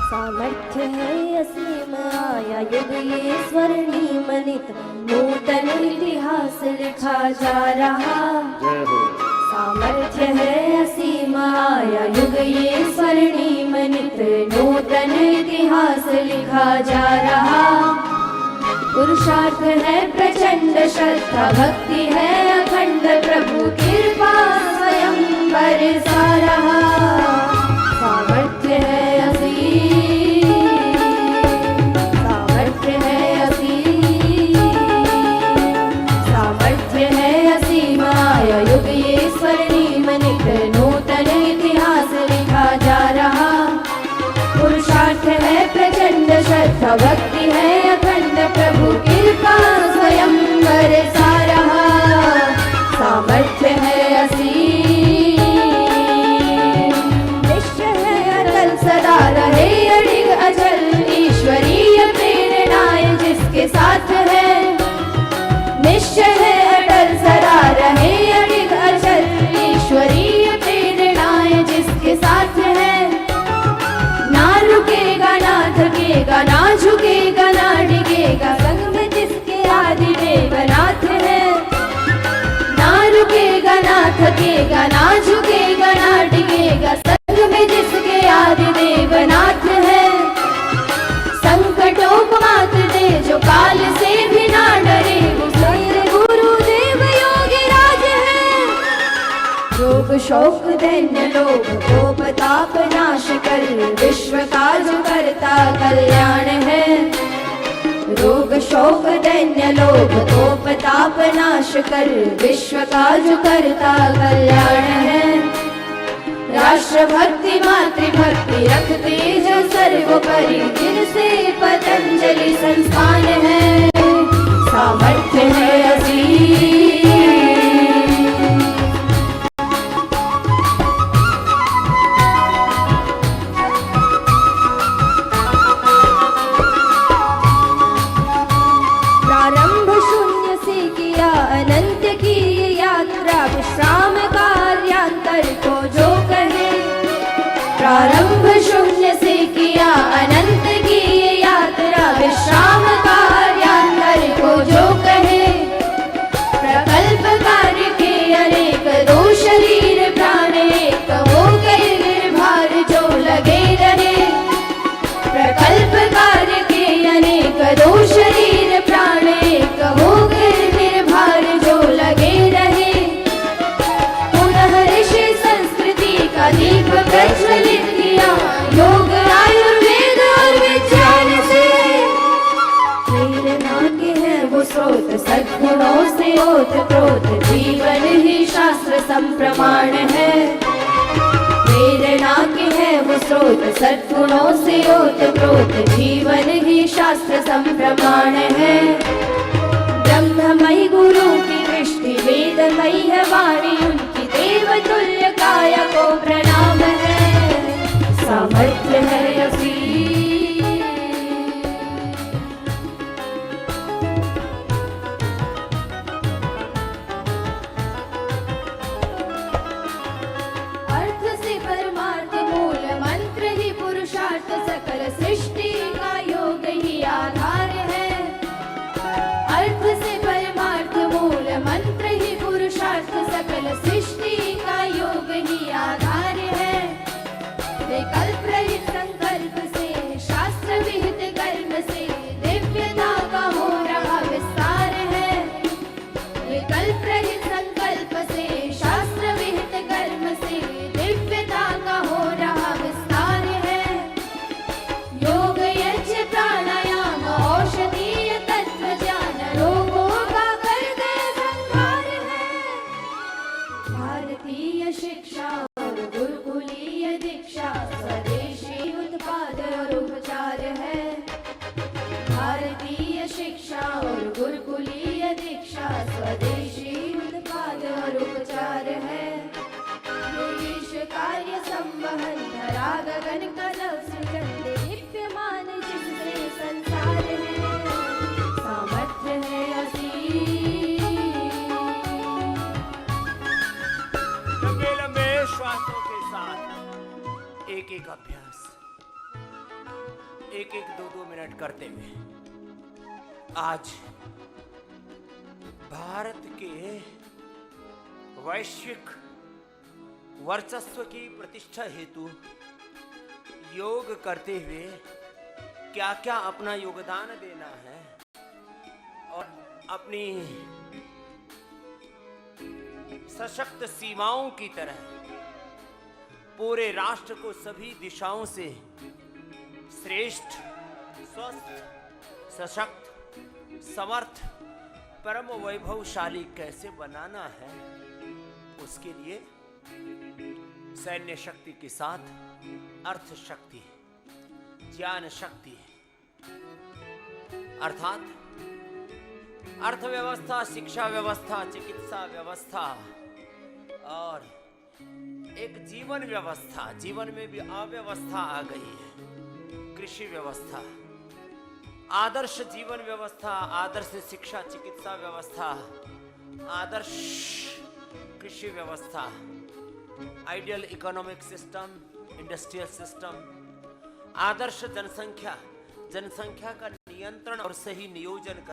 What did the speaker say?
सामर्थ्य है असीम आया युग ये स्वर्णिम नित नूतन इतिहास लिखा जा रहा। सामर्थ्य है असीम आया युग ये स्वर्णिम नित नूतन इतिहास लिखा जा रहा। पुरुषार्थ है प्रचंड श्रद्धा भक्ति है अखंड प्रभु कृपा स्वयं बरसा रहा। सामर्थ्य है युग ये स्वर्णिम नित नूतन इतिहास लिखा जा रहा। पुरुषार्थ है प्रचंड श्रद्धा भक्ति है अखंड प्रभु कृपा स्वयं बरसा रहा। सामर्थ्य है असीम निश्चय है अटल सदा रहे अडिग अचल ईश्वरीय प्रेरणाएं जिसके साथ है। निश्चय है अटल सदा रहे अडिग अचल ईश्वरीय प्रेरणाएं जिसके साथ है। ना रुकेगा ना थकेगा ना झुकेगा ना डिगेगा संग में जिसके आदि देवनाथ है। ना रुकेगा ना थकेगा ना झुकेगा ना डिगेगा संग में जिसके आदि देवनाथ है। संकटों को मात दे जो काल से भी ना डरे वो गुरुदेव योगी राज है। रोग शोक दैन्य लोभ कोप ताप नाश कर विश्व का जो करता कल्याण है। रोग शोक दैन्य लोभ कोप ताप नाश कर विश्व का जो करता कल्याण है। राष्ट्र भक्ति मातृभक्ति रखते जो सर्वोपरि जिनसे पतंजलि संस्थान है। सामर्थ्य है असीम प्रारंभ शून्य से किया अनंत की ये यात्रा विश्राम कार्यांतर को जो कहे। प्रारंभ शून्य से किया अनंत की ये यात्रा विश्राम कार्यांतर को जो कहे। प्रकल्प कार्य के अनेक दो शरीर प्राण एक हो गए निर्भर जो लगे रहे। प्रकल्प कार्य के अनेक दो शरीर प्राण एक हो गए निर्भर जो लगे रहे। पुनः ऋषि संस्कृति का दीप प्रज्वलित किया योग आयुर्वेद और विज्ञान से। प्रेरणा के है वो स्रोत सद्गुणों से ओतप्रोत जीवन ही शास्त्र संप्रमाण है। प्रेरणा के है वो स्रोत सद्गुणों से ओतप्रोत जीवन ही शास्त्र संप्रमाण है। ब्रह्ममयी गुरु की दृष्टि वेदमयी है वाणी उनकी देवतुल्य काया को प्रणाम है। सामर्थ्य है असीम अर्थ से परमार्थ मूल मंत्र ही पुरुषार्थ सकल सृष्टि का योग ही आधार है। अर्थ से परमार्थ मूल मंत्र ही पुरुषार्थ सकल सृष्टि का योग ही आधार है। विकल्प रहित संकल्प से शास्त्र विहित कर्म से दिव्यता का हो रहा विस्तार है। विकल्प रहित संकल्प से शास्त्र विहित कर्म से दिव्यता का हो रहा विस्तार है। योग यज्ञ प्राणायाम औषधीय तत्व ज्ञान रोगों का कर गए संहार है। भारतीय शिक्षा और गुरुकुलीय दीक्षा स्वदेशी उत्पाद और उपचार है। भारतीय शिक्षा और गुरुकुलीय दीक्षा स्वदेशी उत्पाद और उपचार है। ईश कार्य संवहन धरा गगन का लव सृजन दीप्यमान जिससे संसार है। सामर्थ्य है असीम लंबे लंबे श्वासों के साथ एक एक अभ्यास। एक एक दो दो मिनट करते हुए आज भारत के वैश्विक वर्चस्व की प्रतिष्ठा हेतु योग करते हुए क्या क्या अपना योगदान देना है और अपनी सशक्त सीमाओं की तरह पूरे राष्ट्र को सभी दिशाओं से श्रेष्ठ, स्वस्थ, सशक्त, समर्थ, परम वैभवशाली कैसे बनाना है, उसके लिए सैन्य शक्ति के साथ अर्थ शक्ति, ज्ञान शक्ति अर्थात अर्थव्यवस्था, शिक्षा व्यवस्था, चिकित्सा व्यवस्था और एक जीवन व्यवस्था, जीवन में भी अव्यवस्था आ गई है, कृषि व्यवस्था, आदर्श जीवन व्यवस्था, आदर्श शिक्षा चिकित्सा व्यवस्था, आदर्श कृषि व्यवस्था, ideal economic system, industrial system, आदर्श जनसंख्या, जनसंख्या का नियंत्रण और सही नियोजन